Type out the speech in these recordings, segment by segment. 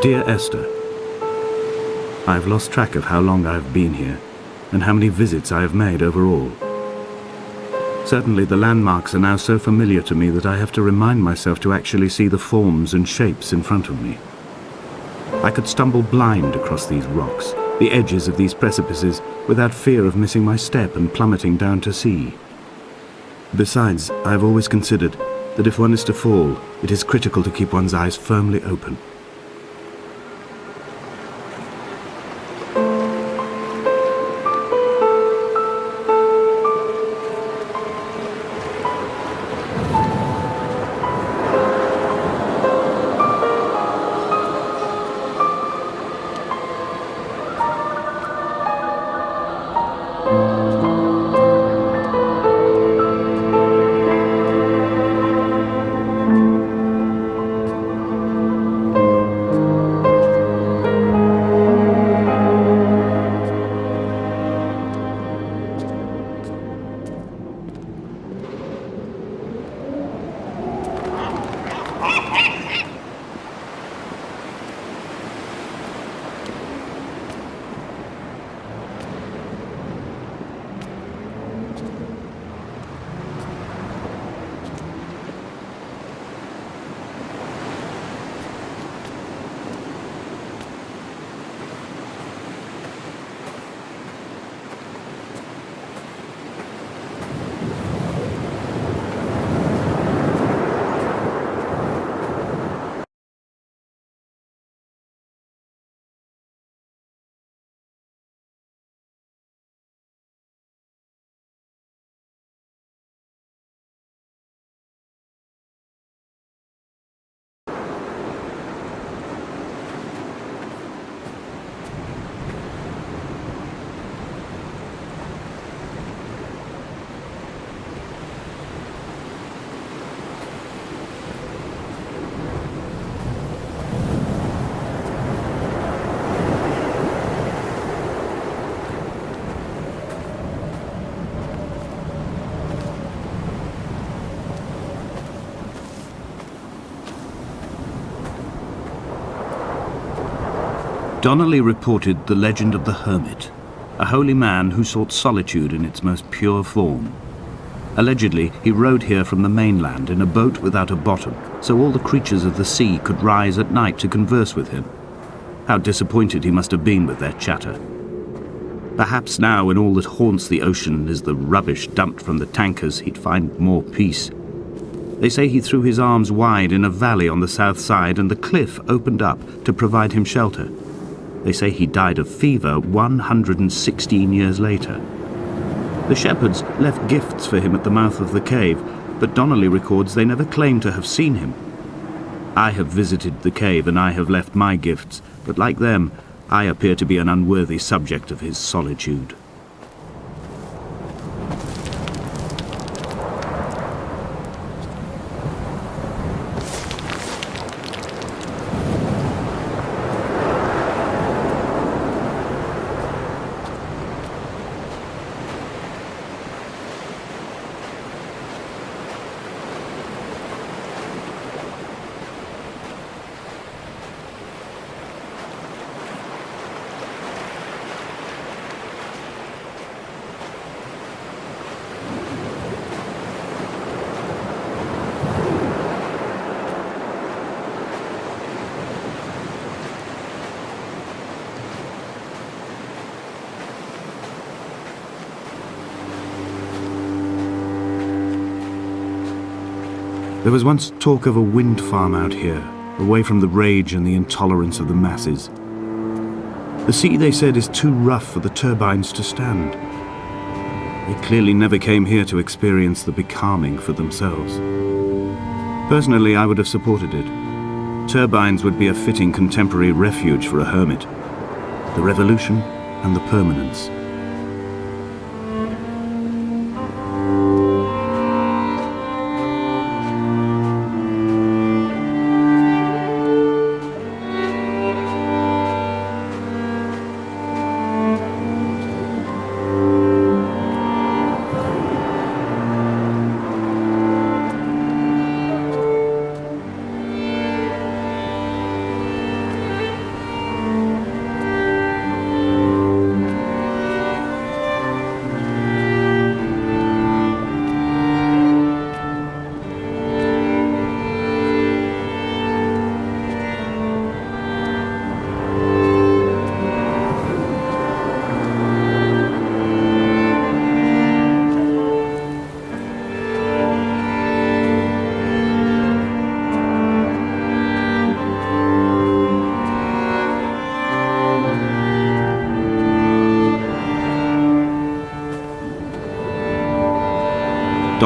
Dear Esther, I have lost track of how long I have been here and how many visits I have made overall. Certainly the landmarks are now so familiar to me that I have to remind myself to actually see the forms and shapes in front of me. I could stumble blind across these rocks, the edges of these precipices, without fear of missing my step and plummeting down to sea. Besides, I have always considered that if one is to fall, it is critical to keep one's eyes firmly open. Donnelly reported the legend of the hermit, a holy man who sought solitude in its most pure form. Allegedly, he rode here from the mainland in a boat without a bottom, so all the creatures of the sea could rise at night to converse with him. How disappointed he must have been with their chatter. Perhaps now, when all that haunts the ocean is the rubbish dumped from the tankers, he'd find more peace. They say he threw his arms wide in a valley on the south side, and the cliff opened up to provide him shelter. They say he died of fever 116 years later. The shepherds left gifts for him at the mouth of the cave, but Donnelly records they never claimed to have seen him. I have visited the cave and I have left my gifts, but like them, I appear to be an unworthy subject of his solitude. There was once talk of a wind farm out here, away from the rage and the intolerance of the masses. The sea, they said, is too rough for the turbines to stand. They clearly never came here to experience the becalming for themselves. Personally, I would have supported it. Turbines would be a fitting contemporary refuge for a hermit. The revolution and the permanence.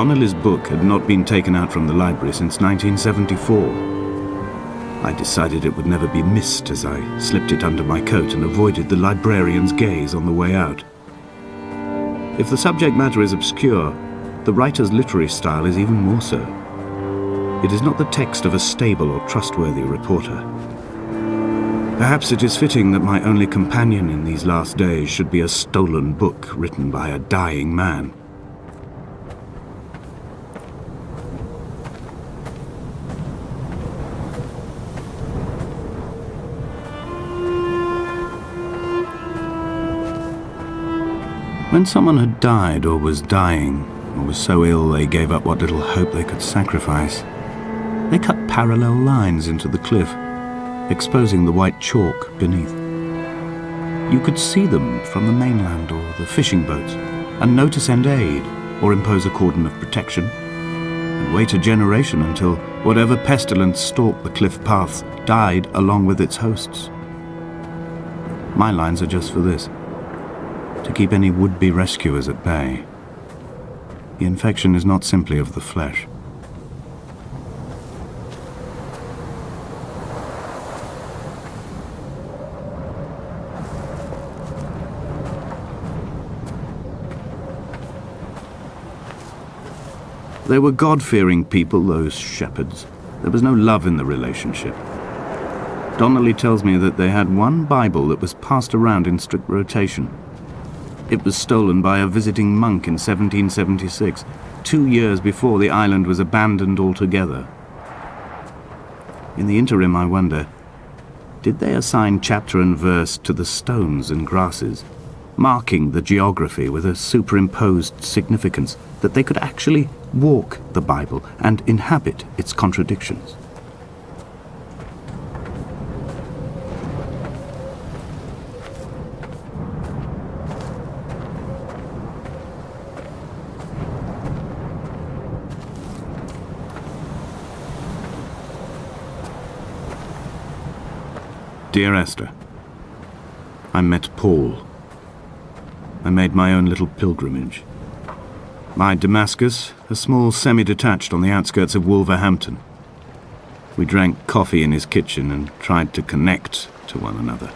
Donnelly's book had not been taken out from the library since 1974. I decided it would never be missed as I slipped it under my coat and avoided the librarian's gaze on the way out. If the subject matter is obscure, the writer's literary style is even more so. It is not the text of a stable or trustworthy reporter. Perhaps it is fitting that my only companion in these last days should be a stolen book written by a dying man. When someone had died or was dying, or was so ill they gave up what little hope they could sacrifice, they cut parallel lines into the cliff, exposing the white chalk beneath. You could see them from the mainland or the fishing boats, and know to send aid or impose a cordon of protection, and wait a generation until whatever pestilence stalked the cliff paths died along with its hosts. My lines are just for this: to keep any would-be rescuers at bay. The infection is not simply of the flesh. They were God-fearing people, those shepherds. There was no love in the relationship. Donnelly tells me that they had one Bible that was passed around in strict rotation. It was stolen by a visiting monk in 1776, 2 years before the island was abandoned altogether. In the interim, I wonder, did they assign chapter and verse to the stones and grasses, marking the geography with a superimposed significance that they could actually walk the Bible and inhabit its contradictions? Dear Esther, I met Paul. I made my own little pilgrimage. My Damascus, a small semi-detached on the outskirts of Wolverhampton. We drank coffee in his kitchen and tried to connect to one another.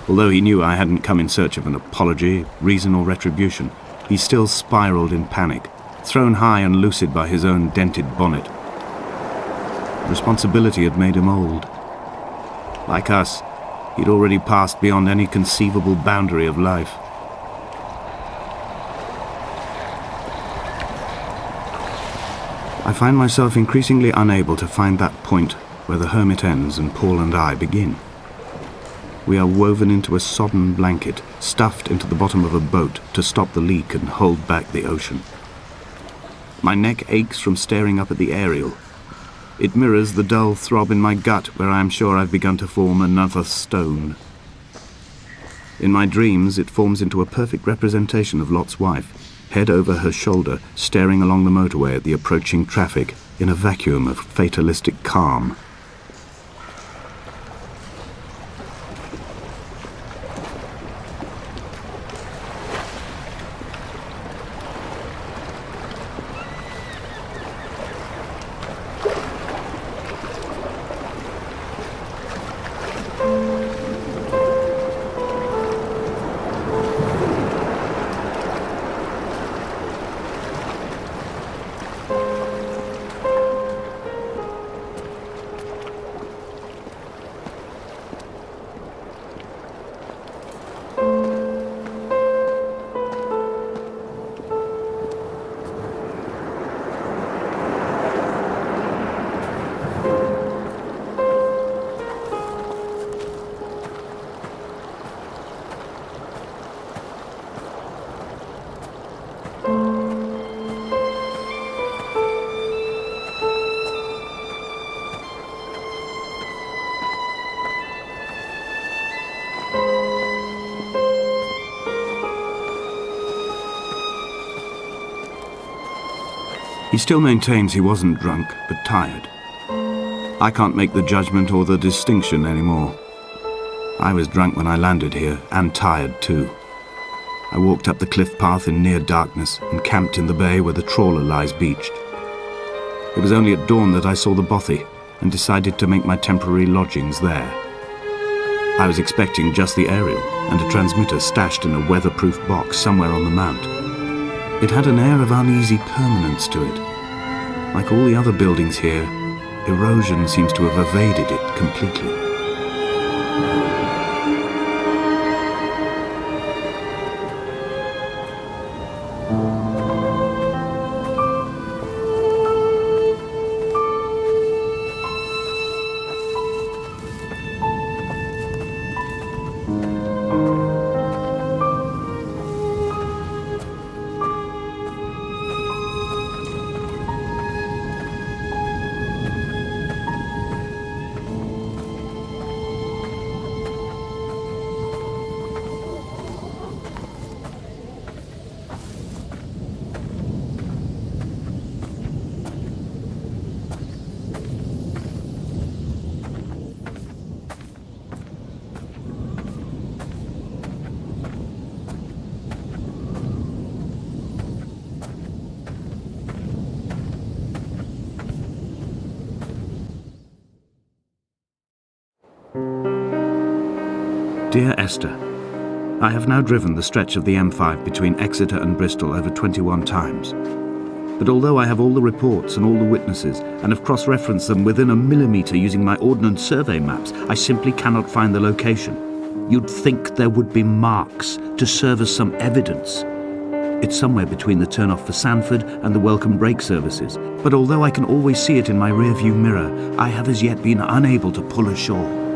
Although he knew I hadn't come in search of an apology, reason or retribution, he still spiraled in panic, thrown high and lucid by his own dented bonnet. Responsibility had made him old. Like us, he'd already passed beyond any conceivable boundary of life. I find myself increasingly unable to find that point where the hermit ends and Paul and I begin. We are woven into a sodden blanket, stuffed into the bottom of a boat to stop the leak and hold back the ocean. My neck aches from staring up at the aerial. It mirrors the dull throb in my gut where I am sure I've begun to form another stone. In my dreams, it forms into a perfect representation of Lot's wife, head over her shoulder, staring along the motorway at the approaching traffic in a vacuum of fatalistic calm. He still maintains he wasn't drunk, but tired. I can't make the judgment or the distinction anymore. I was drunk when I landed here, and tired too. I walked up the cliff path in near darkness and camped in the bay where the trawler lies beached. It was only at dawn that I saw the bothy and decided to make my temporary lodgings there. I was expecting just the aerial and a transmitter stashed in a weatherproof box somewhere on the mount. It had an air of uneasy permanence to it. Like all the other buildings here, erosion seems to have evaded it completely. Dear Esther, I have now driven the stretch of the M5 between Exeter and Bristol over 21 times. But although I have all the reports and all the witnesses, and have cross-referenced them within a millimetre using my Ordnance Survey maps, I simply cannot find the location. You'd think there would be marks to serve as some evidence. It's somewhere between the turn-off for Sanford and the welcome brake services, but although I can always see it in my rear-view mirror, I have as yet been unable to pull ashore.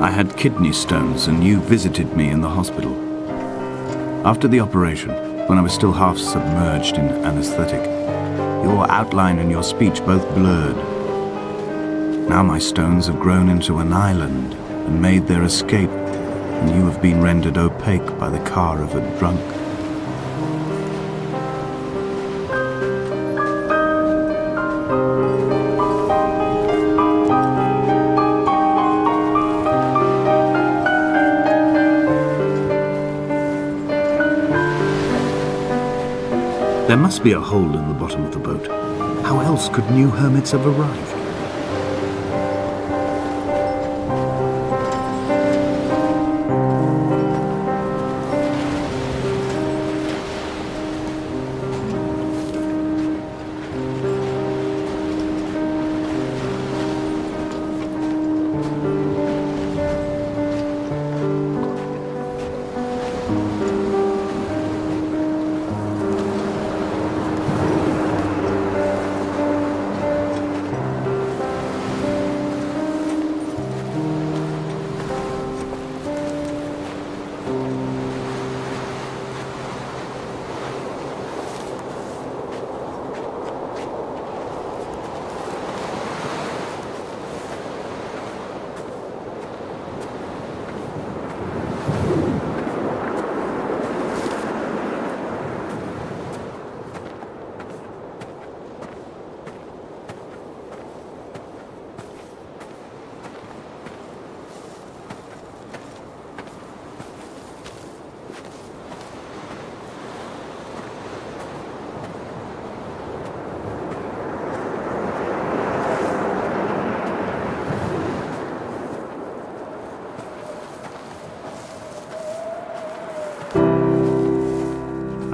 I had kidney stones and you visited me in the hospital. After the operation, when I was still half submerged in anesthetic, your outline and your speech both blurred. Now my stones have grown into an island and made their escape, and you have been rendered opaque by the car of a drunk. There must be a hole in the bottom of the boat. How else could new hermits have arrived?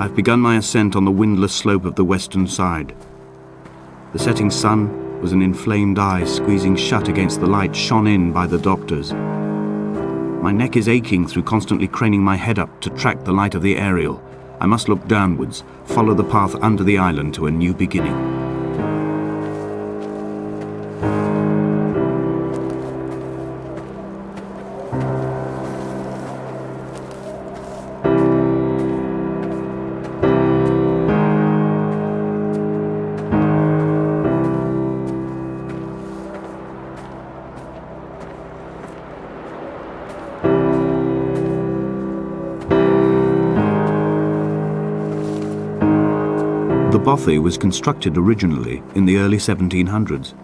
I've begun my ascent on the windless slope of the western side. The setting sun was an inflamed eye squeezing shut against the light shone in by the doctors. My neck is aching through constantly craning my head up to track the light of the aerial. I must look downwards, follow the path under the island to a new beginning. The bothy was constructed originally in the early 1700s.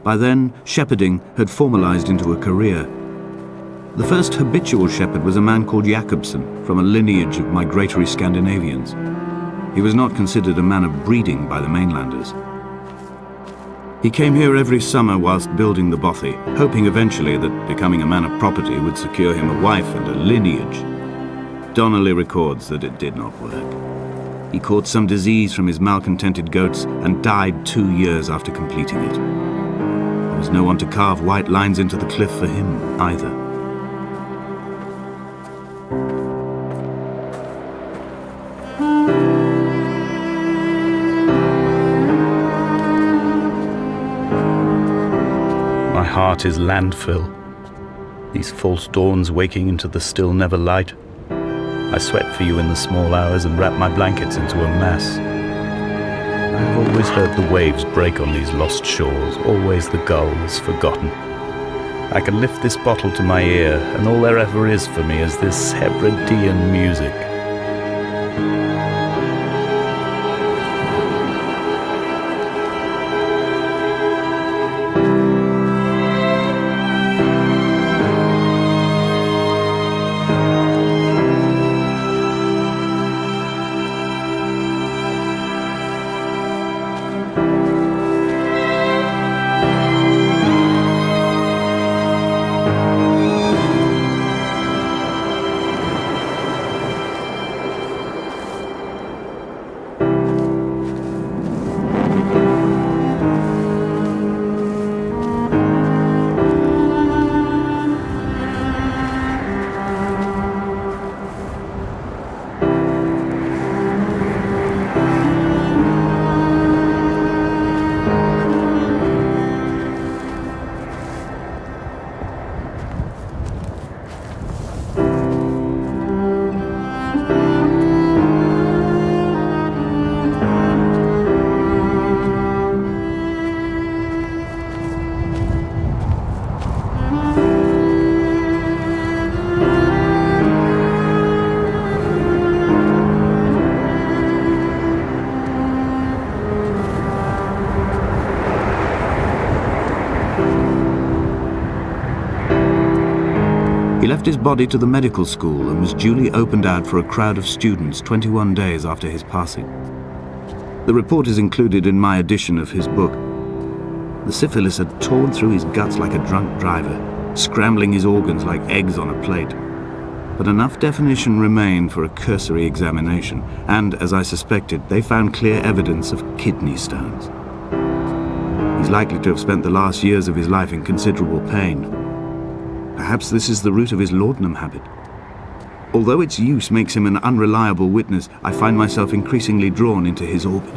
By then, shepherding had formalized into a career. The first habitual shepherd was a man called Jacobsen, from a lineage of migratory Scandinavians. He was not considered a man of breeding by the mainlanders. He came here every summer whilst building the bothy, hoping eventually that becoming a man of property would secure him a wife and a lineage. Donnelly records that it did not work. He caught some disease from his malcontented goats and died 2 years after completing it. There was no one to carve white lines into the cliff for him either. My heart is landfill. These false dawns waking into the still never light. I sweat for you in the small hours and wrap my blankets into a mass. I've always heard the waves break on these lost shores, always the gulls forgotten. I can lift this bottle to my ear, and all there ever is for me is this Hebridean music. He left his body to the medical school and was duly opened out for a crowd of students 21 days after his passing. The report is included in my edition of his book. The syphilis had torn through his guts like a drunk driver, scrambling his organs like eggs on a plate. But enough definition remained for a cursory examination, and, as I suspected, they found clear evidence of kidney stones. He's likely to have spent the last years of his life in considerable pain. Perhaps this is the root of his laudanum habit. Although its use makes him an unreliable witness, I find myself increasingly drawn into his orbit.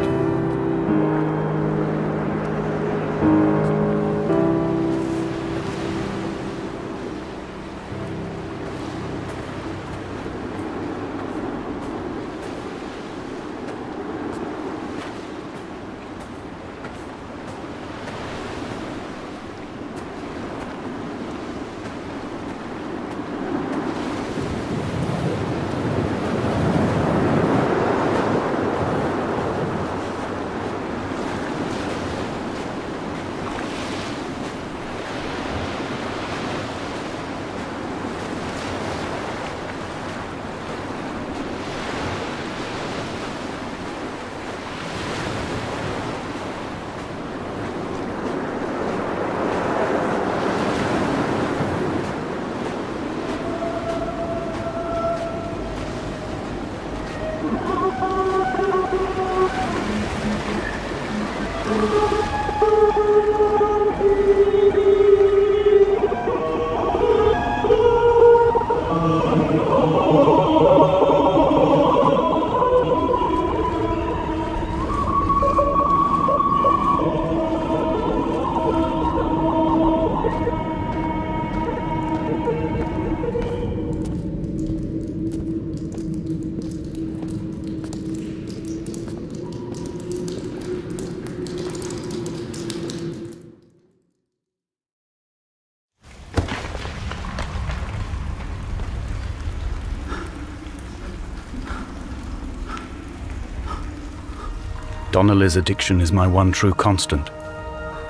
Donnelly's addiction is my one true constant.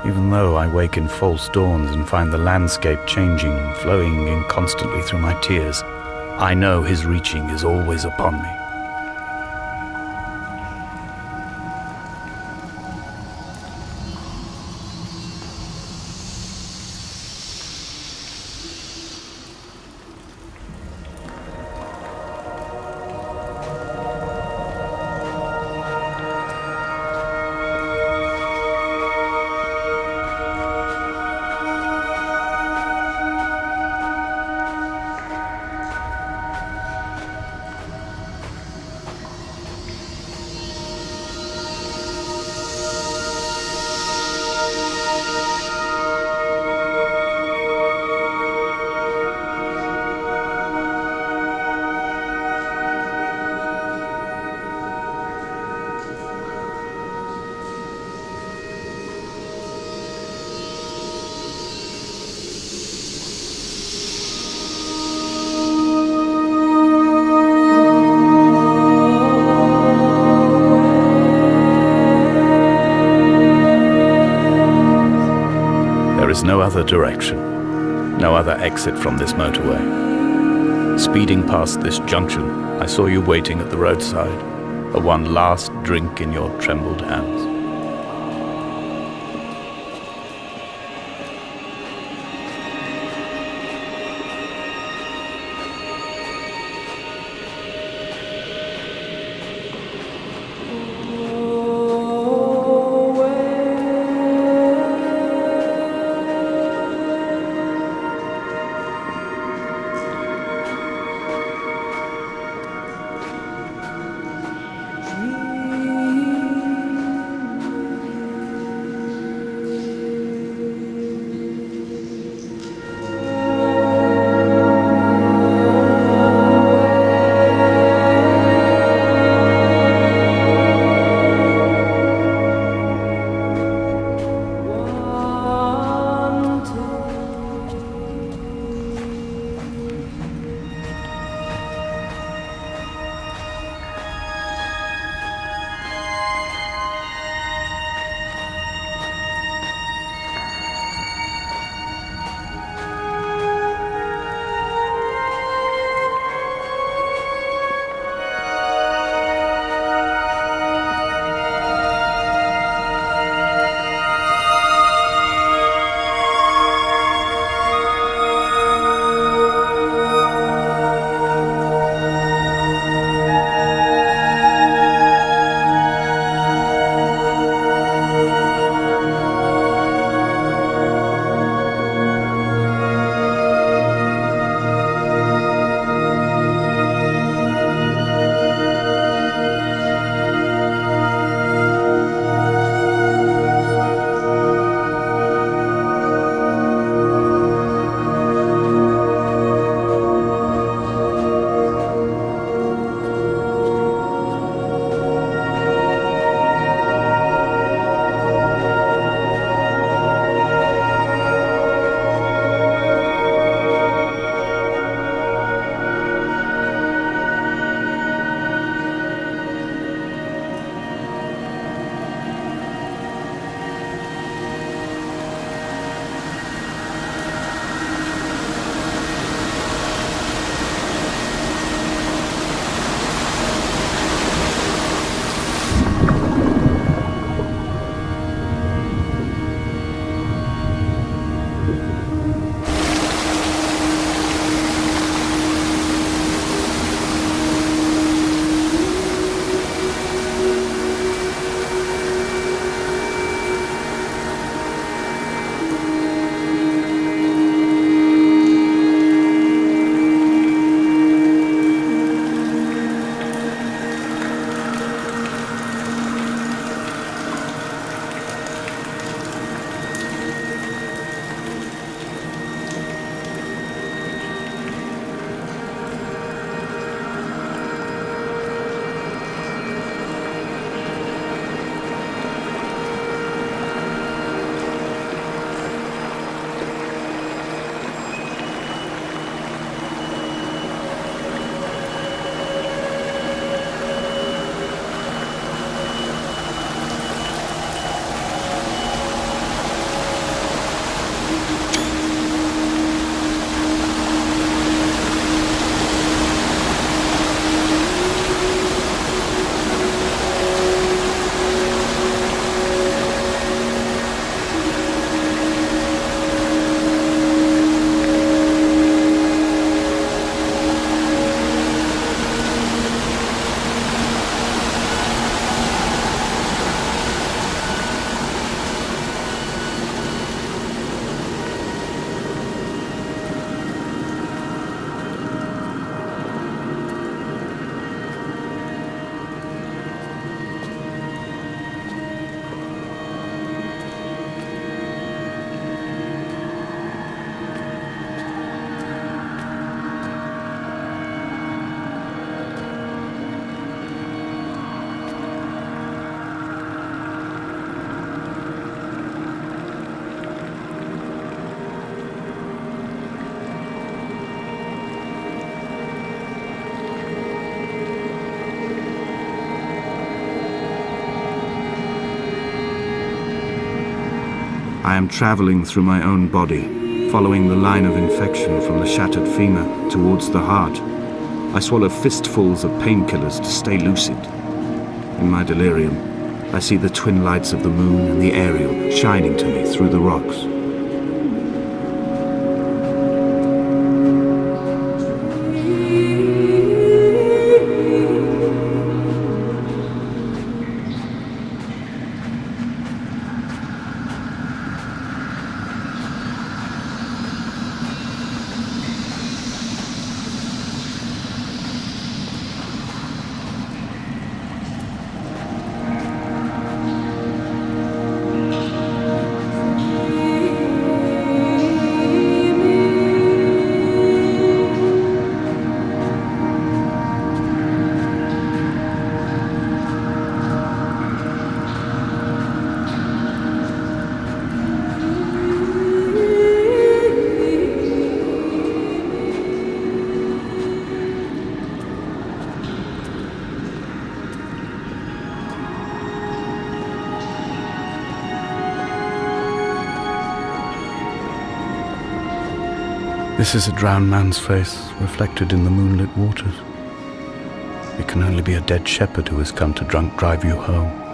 Even though I wake in false dawns and find the landscape changing, flowing inconstantly through my tears, I know his reaching is always upon me. There is no other direction, no other exit from this motorway. Speeding past this junction, I saw you waiting at the roadside, a one last drink in your trembled hands. I am traveling through my own body, following the line of infection from the shattered femur towards the heart. I swallow fistfuls of painkillers to stay lucid. In my delirium, I see the twin lights of the moon and the Ariel shining to me through the rocks. This is a drowned man's face, reflected in the moonlit waters. It can only be a dead shepherd who has come to drunk drive you home.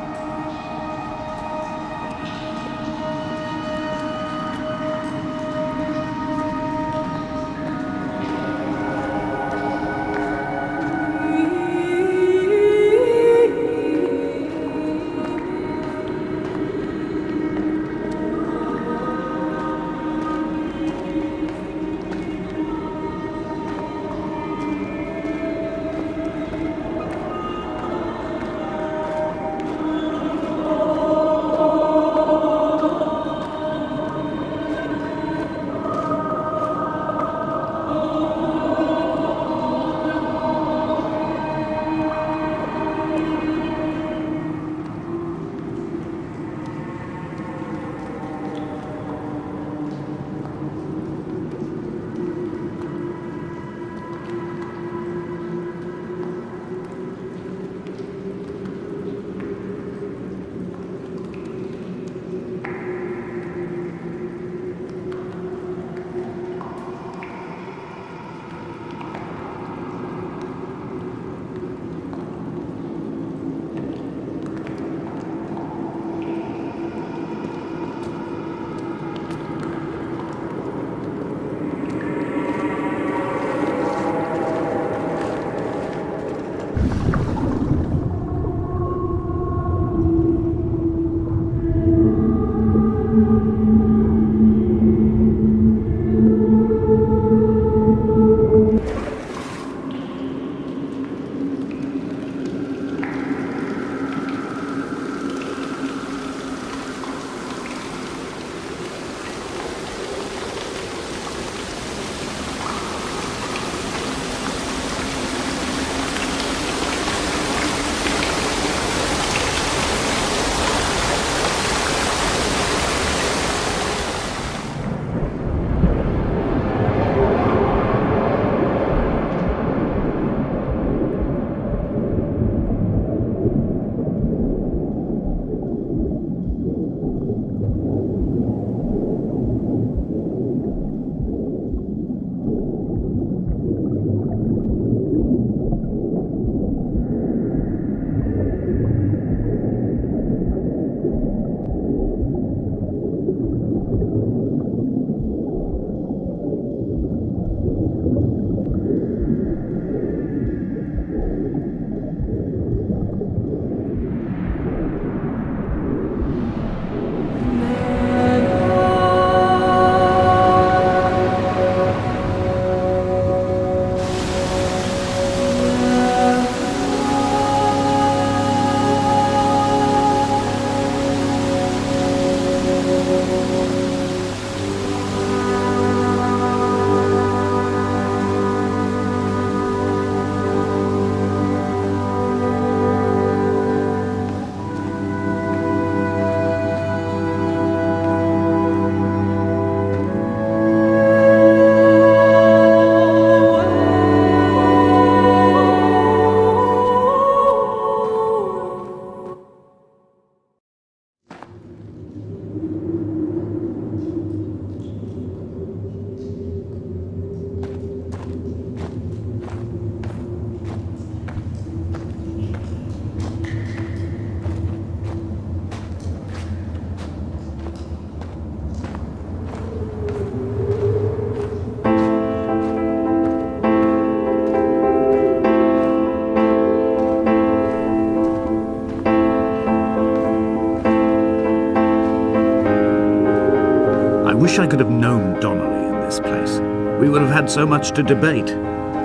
wish I could have known Donnelly in this place. We would have had so much to debate.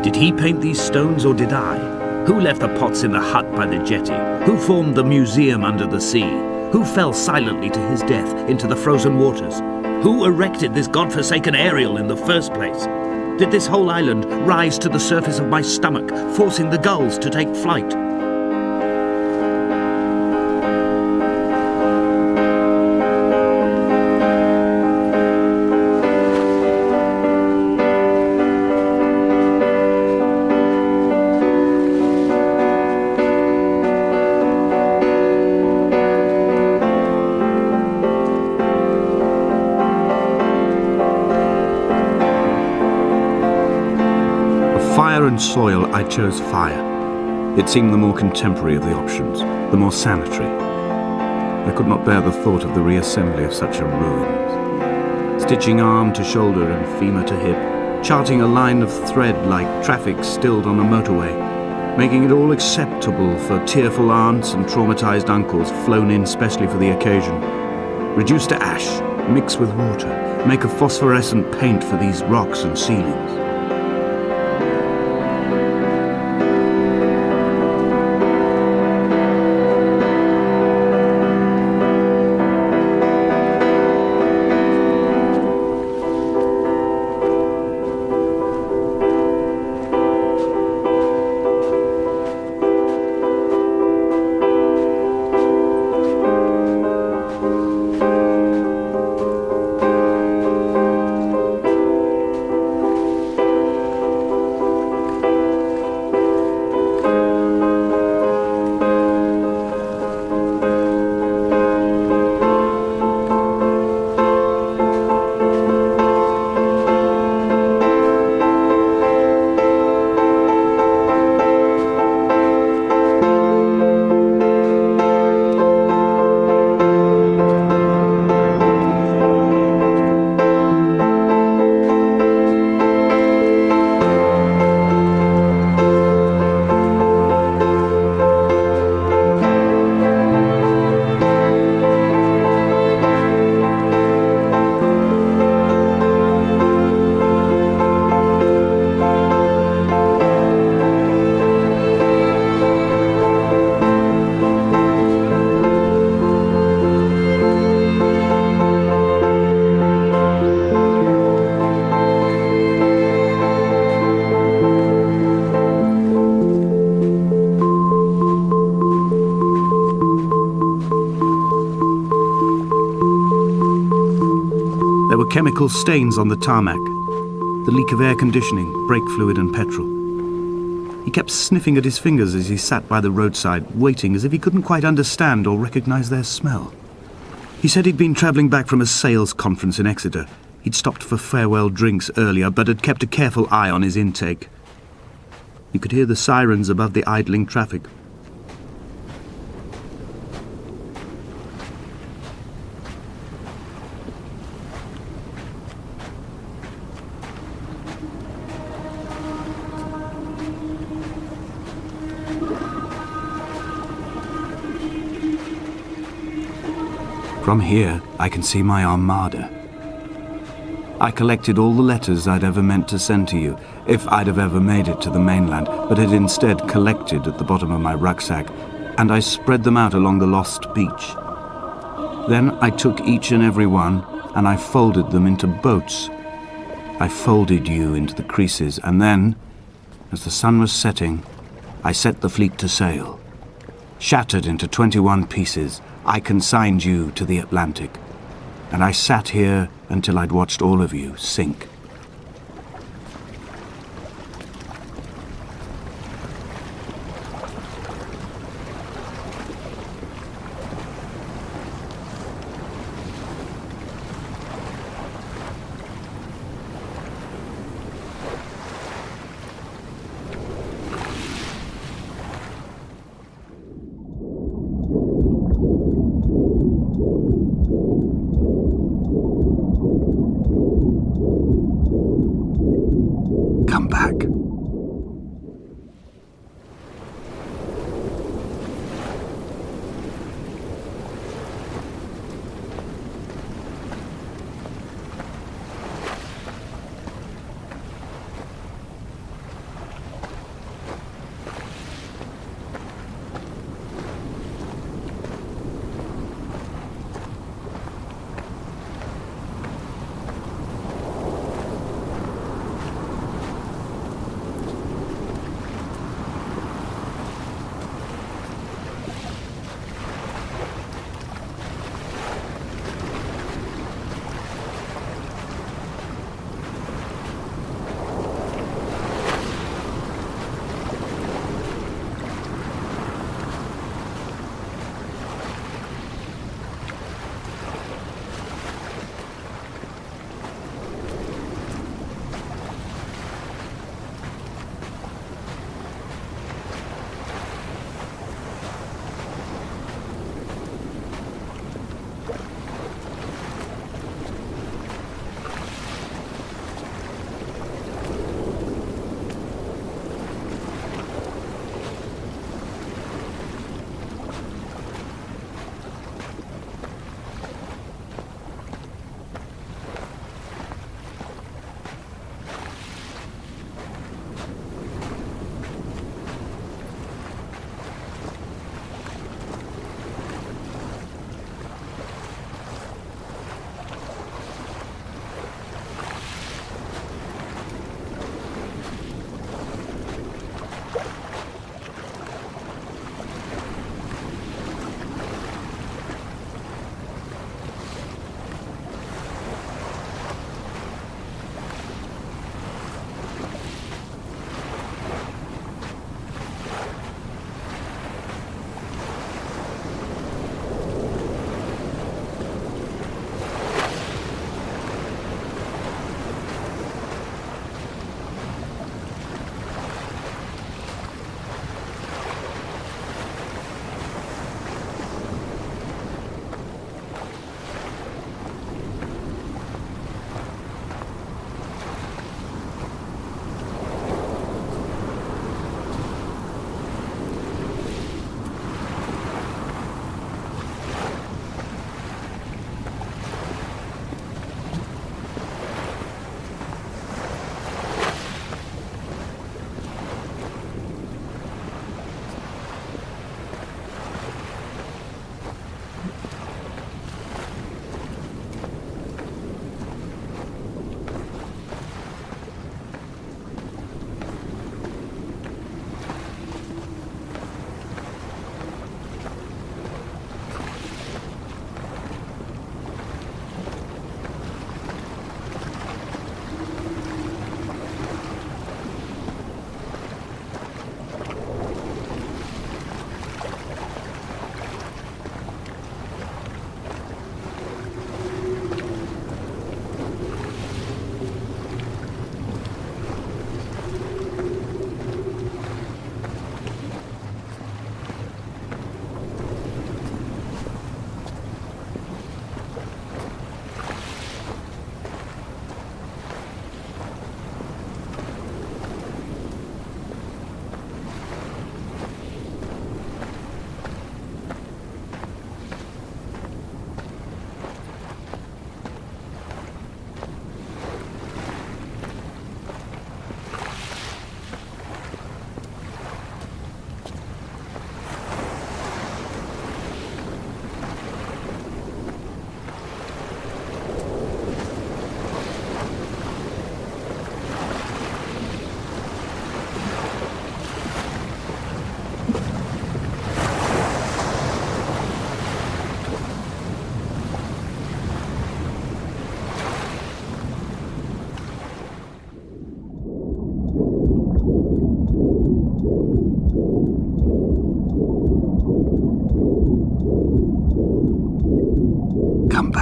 Did he paint these stones or did I? Who left the pots in the hut by the jetty? Who formed the museum under the sea? Who fell silently to his death into the frozen waters? Who erected this godforsaken aerial in the first place? Did this whole island rise to the surface of my stomach, forcing the gulls to take flight? Fire and soil, I chose fire. It seemed the more contemporary of the options, the more sanitary. I could not bear the thought of the reassembly of such a ruins. Stitching arm to shoulder and femur to hip, charting a line of thread like traffic stilled on a motorway, making it all acceptable for tearful aunts and traumatized uncles flown in specially for the occasion. Reduce to ash, mix with water, make a phosphorescent paint for these rocks and ceilings. There were chemical stains on the tarmac, the leak of air conditioning, brake fluid and petrol. He kept sniffing at his fingers as he sat by the roadside, waiting as if he couldn't quite understand or recognize their smell. He said he'd been travelling back from a sales conference in Exeter. He'd stopped for farewell drinks earlier, but had kept a careful eye on his intake. You could hear the sirens above the idling traffic. From here, I can see my armada. I collected all the letters I'd ever meant to send to you, if I'd have ever made it to the mainland, but had instead collected at the bottom of my rucksack, and I spread them out along the lost beach. Then I took each and every one, and I folded them into boats. I folded you into the creases, and then, as the sun was setting, I set the fleet to sail. Shattered into 21 pieces, I consigned you to the Atlantic, and I sat here until I'd watched all of you sink.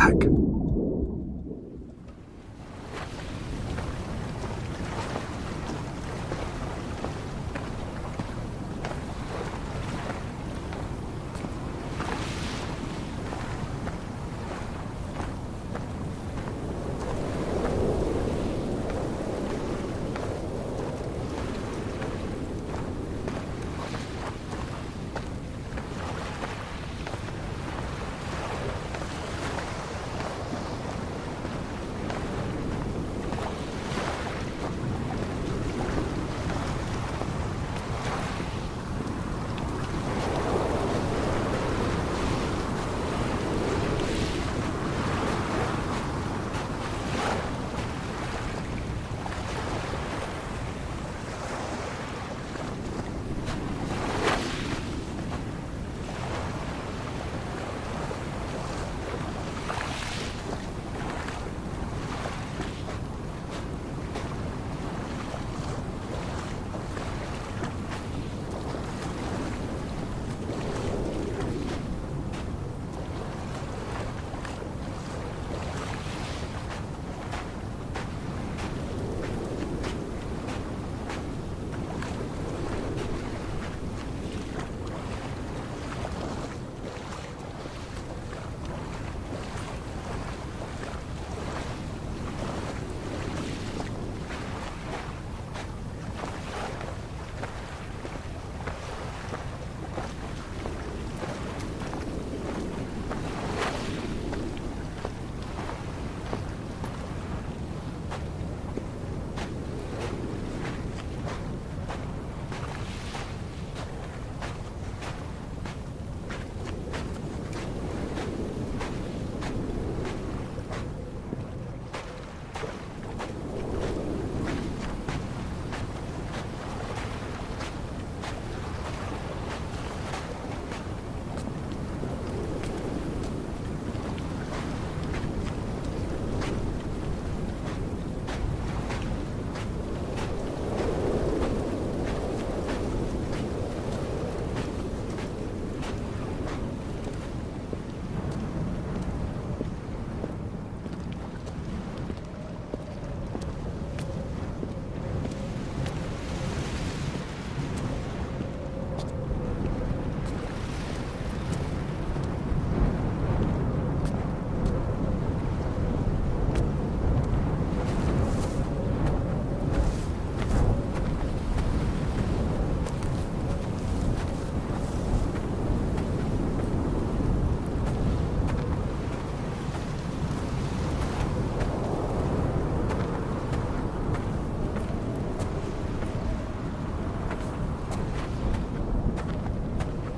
back.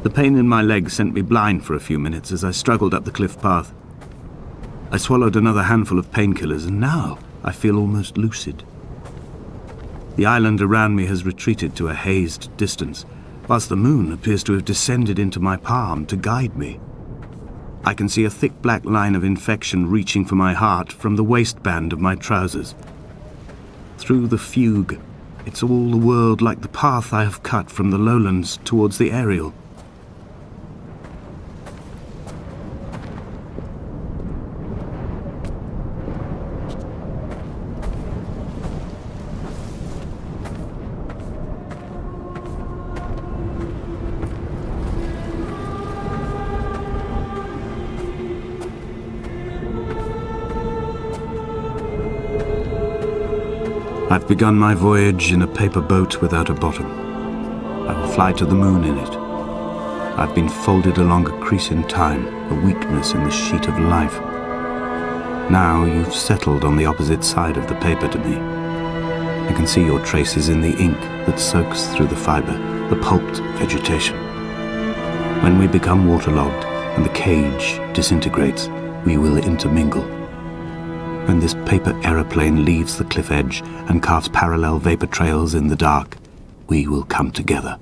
The pain in my leg sent me blind for a few minutes as I struggled up the cliff path. I swallowed another handful of painkillers, and now I feel almost lucid. The island around me has retreated to a hazed distance, whilst the moon appears to have descended into my palm to guide me. I can see a thick black line of infection reaching for my heart from the waistband of my trousers. Through the fugue, it's all the world like the path I have cut from the lowlands towards the aerial. I've begun my voyage in a paper boat without a bottom. I will fly to the moon in it. I've been folded along a crease in time, a weakness in the sheet of life. Now you've settled on the opposite side of the paper to me. I can see your traces in the ink that soaks through the fiber, the pulped vegetation. When we become waterlogged and the cage disintegrates, we will intermingle. When this paper aeroplane leaves the cliff edge and carves parallel vapor trails in the dark, we will come together.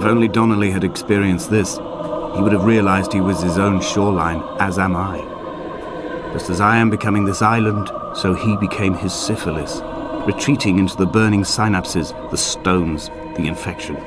only Donnelly had experienced this, he would have realized he was his own shoreline, as am I. Just as I am becoming this island, so he became his syphilis, retreating into the burning synapses, the stones, the infection.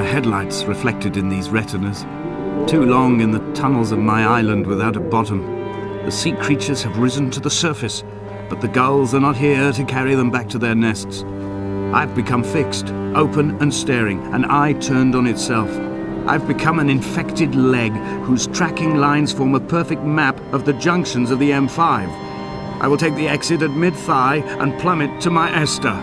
Headlights reflected in these retinas. Too long in the tunnels of my island without a bottom. The sea creatures have risen to the surface, but the gulls are not here to carry them back to their nests. I've become fixed, open and staring, an eye turned on itself. I've become an infected leg whose tracking lines form a perfect map of the junctions of the M5. I will take the exit at mid-thigh and plummet to my Esther.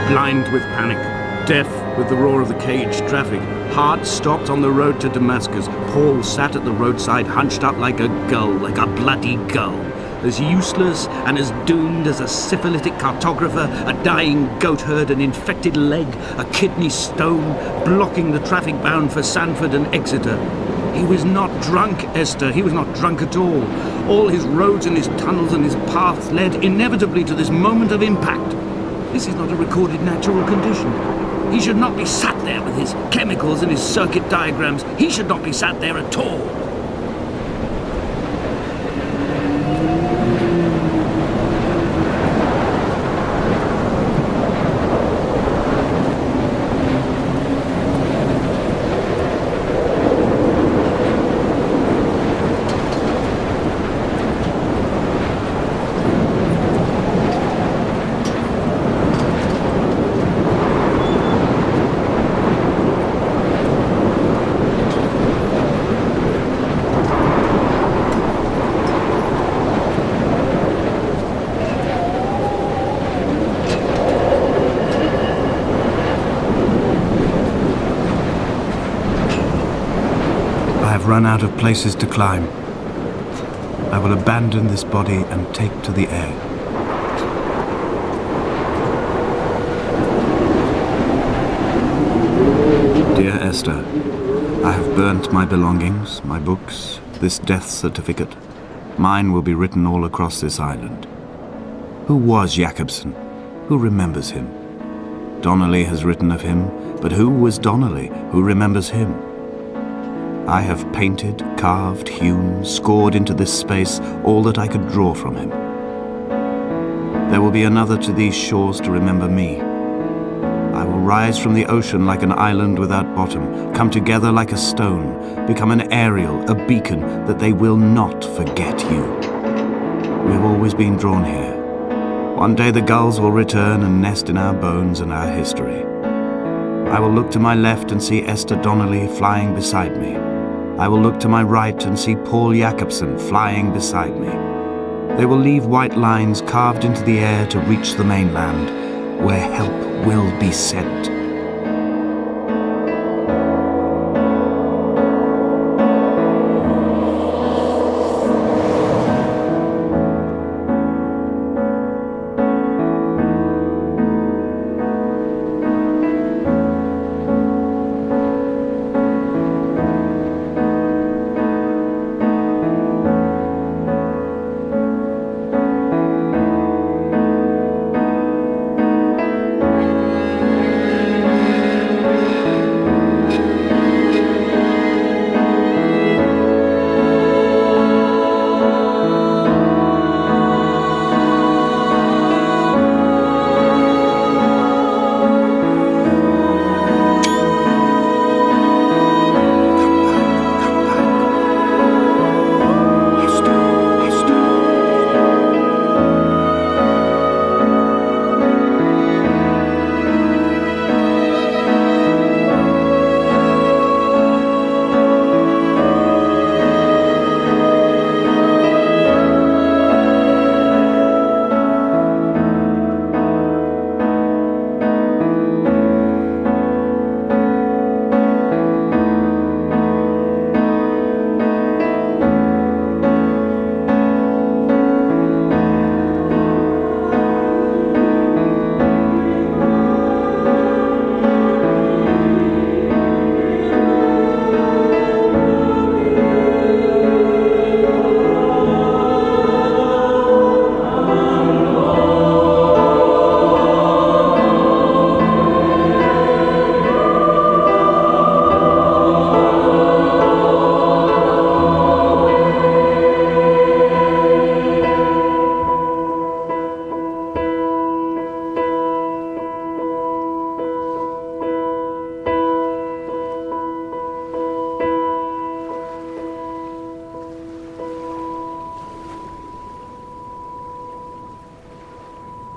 Blind with panic, deaf with the roar of the caged traffic, heart stopped on the road to Damascus, Paul sat at the roadside hunched up like a gull, like a bloody gull, as useless and as doomed as a syphilitic cartographer, a dying goat herd, an infected leg, a kidney stone, blocking the traffic bound for Sanford and Exeter. He was not drunk, Esther. He was not drunk at all. All his roads and his tunnels and his paths led inevitably to this moment of impact. This is not a recorded natural condition. He should not be sat there with his chemicals and his circuit diagrams. He should not be sat there at all. Run out of places to climb. I will abandon this body and take to the air. Dear Esther, I have burnt my belongings, my books, this death certificate. Mine will be written all across this island. Who was Jakobsen? Who remembers him? Donnelly has written of him, but who was Donnelly? Who remembers him? I have painted, carved, hewn, scored into this space all that I could draw from him. There will be another to these shores to remember me. I will rise from the ocean like an island without bottom, come together like a stone, become an aerial, a beacon, that they will not forget you. We have always been drawn here. One day the gulls will return and nest in our bones and our history. I will look to my left and see Esther Donnelly flying beside me. I will look to my right and see Paul Jakobsen flying beside me. They will leave white lines carved into the air to reach the mainland, where help will be sent.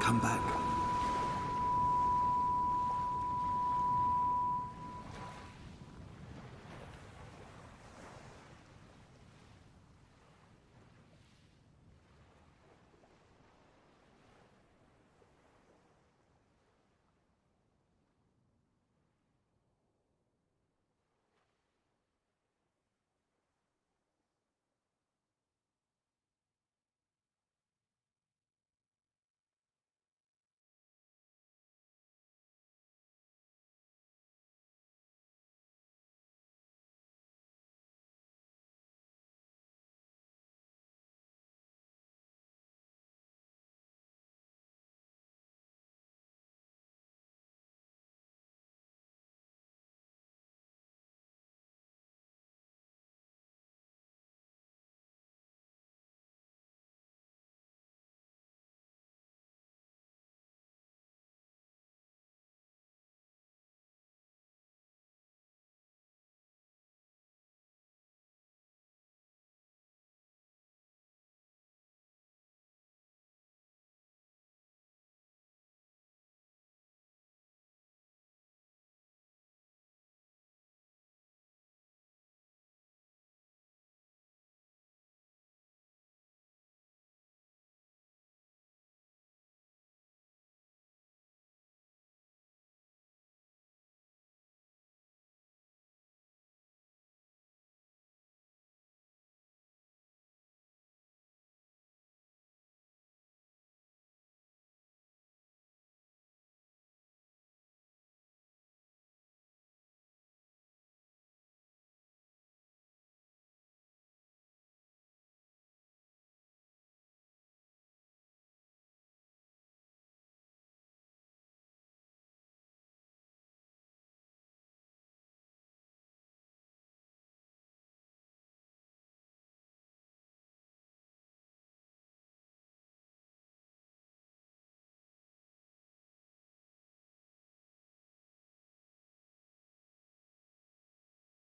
Come back.